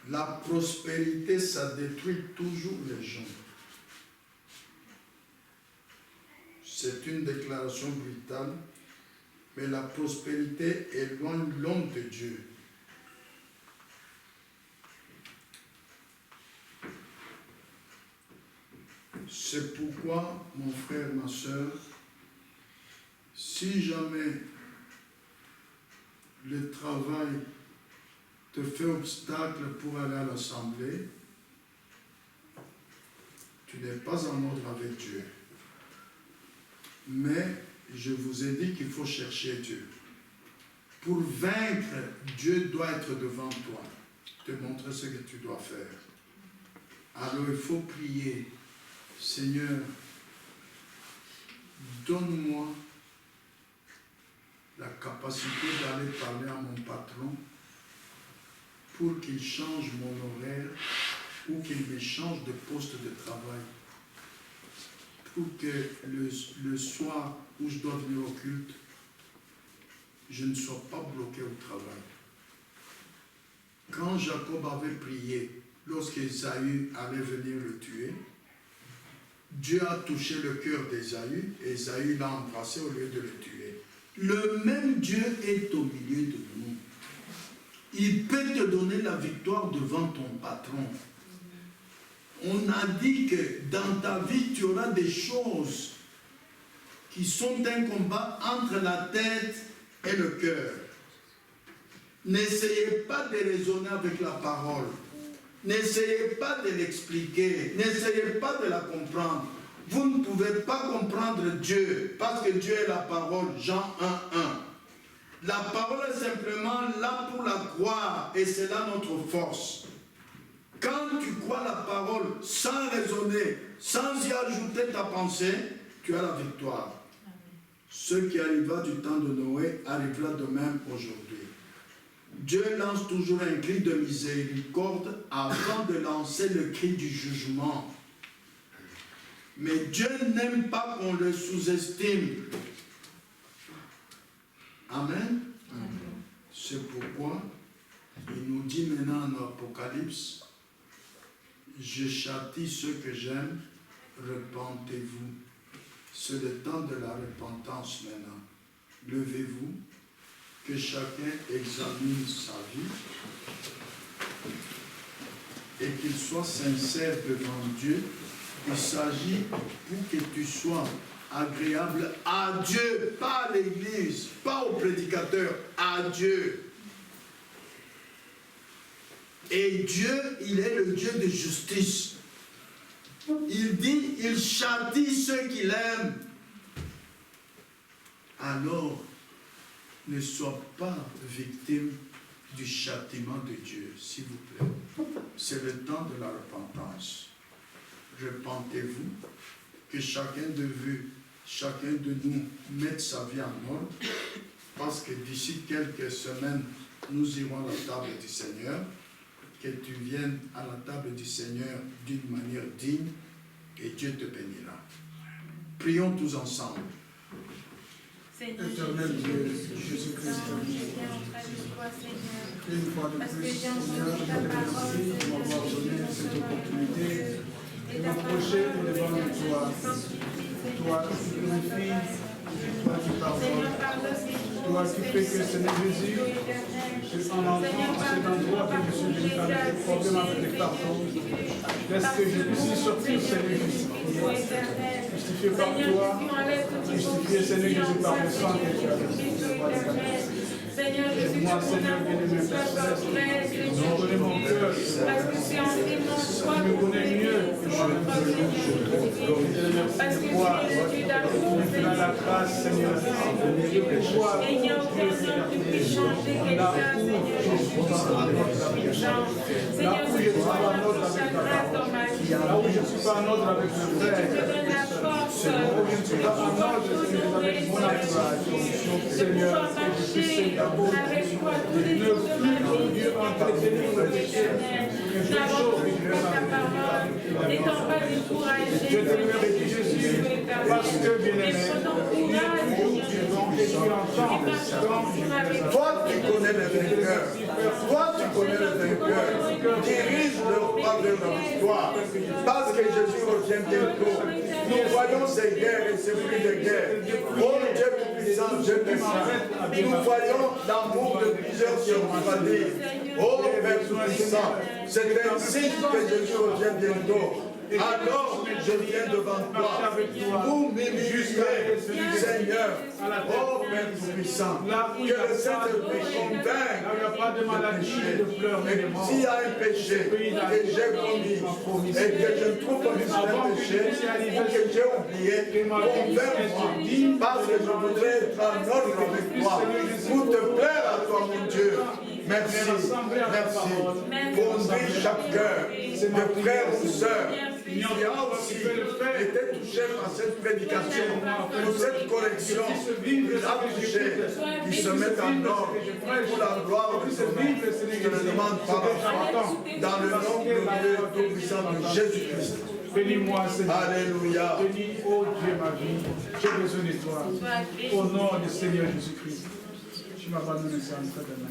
La prospérité, ça détruit toujours les gens. C'est une déclaration brutale, mais la prospérité éloigne l'homme de Dieu. C'est pourquoi, mon frère, ma soeur, si jamais le travail te fait obstacle pour aller à l'assemblée, tu n'es pas en ordre avec Dieu. Mais je vous ai dit qu'il faut chercher Dieu. Pour vaincre, Dieu doit être devant toi, te montrer ce que tu dois faire. Alors il faut prier. Seigneur, donne-moi la capacité d'aller parler à mon patron pour qu'il change mon horaire ou qu'il me change de poste de travail. Pour que le soir où je dois venir au culte, je ne sois pas bloqué au travail. Quand Jacob avait prié, lorsqu'Ésaü allait venir le tuer, Dieu a touché le cœur d'Ésaü et Ésaü l'a embrassé au lieu de le tuer. Le même Dieu est au milieu de nous. Il peut te donner la victoire devant ton patron. On a dit que dans ta vie, tu auras des choses qui sont un combat entre la tête et le cœur. N'essayez pas de raisonner avec la parole. N'essayez pas de l'expliquer. N'essayez pas de la comprendre. Vous ne pouvez pas comprendre Dieu parce que Dieu est la parole. Jean 1:1. La parole est simplement là pour la croire et c'est là notre force. Quand tu crois la parole sans raisonner, sans y ajouter ta pensée, tu as la victoire. Ce qui arriva du temps de Noé arrivera de même aujourd'hui. Dieu lance toujours un cri de miséricorde avant de lancer le cri du jugement. Mais Dieu n'aime pas qu'on le sous-estime. Amen. C'est pourquoi il nous dit maintenant en Apocalypse, je châtie ceux que j'aime, repentez-vous. C'est le temps de la repentance maintenant. Levez-vous, que chacun examine sa vie et qu'il soit sincère devant Dieu. Il s'agit pour que tu sois agréable à Dieu, pas à l'Église, pas au prédicateur, à Dieu. Et Dieu, il est le Dieu de justice. Il dit, il châtie ceux qu'il aime. Alors, ne sois pas victime du châtiment de Dieu, s'il vous plaît. C'est le temps de la repentance. Repentez-vous, que chacun de nous mette sa vie en ordre, parce que d'ici quelques semaines, nous irons à la table du Seigneur. Que tu viennes à la table du Seigneur d'une manière digne et Dieu te bénira. Prions tous ensemble. Seigneur Jésus-Christ, une fois de plus, Seigneur, je te remercie de m'avoir donné cette opportunité de m'approcher devant toi. Toi qui purifies, toi qui pardonnes, toi qui fais que Seigneur Jésus, en entrant à cet endroit que je suis venu avec des problèmes avec les cartons, laisse que je puisse sortir, Seigneur Jésus, justifié par toi, justifié, Seigneur Jésus, par le sang que tu as versé. Seigneur Jésus, moi, Seigneur, bien-aimé, Père Céleste, je connais mon cœur, tu me connais mieux que parce que tu es le Dieu d'amour, tu as la grâce, Seigneur, et il n'y a aucun homme qui puisse changer quelqu'un, Seigneur Jésus. Seigneur, là où je ne suis pas en ordre avec ta parole, là où je ne suis pas en ordre avec mon frère, là où je ne suis pas en ordre avec mon entourage, Seigneur, que je puisse d'abord ne plus Dieu entretenir le péché, que je chauffe n'étant pas découragé, je te remercie, Jésus, parce que bien aimé, tu entends Toi, tu connais le vainqueur. Toi, tu connais le vainqueur. Dirige-le pas vers la victoire. Parce que Jésus revient bientôt. Nous voyons ces guerres et ces bruits de guerre. Oh Dieu tout-puissant, Dieu merci. Nous voyons l'amour de plusieurs sur ma vie. Oh Père tout-puissant, c'est un signe que Jésus revient bientôt. Alors, je viens devant toi pour m'illustrer, Seigneur, oh Père tout-puissant, que le Saint-Esprit convainc de péché. S'il y a un péché que j'ai commis et que je trouve comme un péché ou que j'ai oublié, convainc-moi, parce que je voudrais être en ordre avec toi, pour te plaire à toi, mon Dieu. Merci, merci. Conduis chaque cœur de frères ou sœurs qui a aussi été touché par cette prédication, pour cette correction, qui a touché, qui se met en ordre pour la gloire de son nom. Je le demande par la foi, dans le nom de Dieu tout-puissant de Jésus-Christ. Bénis-moi, Seigneur. Alléluia. Bénis, oh Dieu, ma vie. J'ai besoin de toi. Au nom du Seigneur Jésus-Christ. Je m'abandonne ça entre tes mains.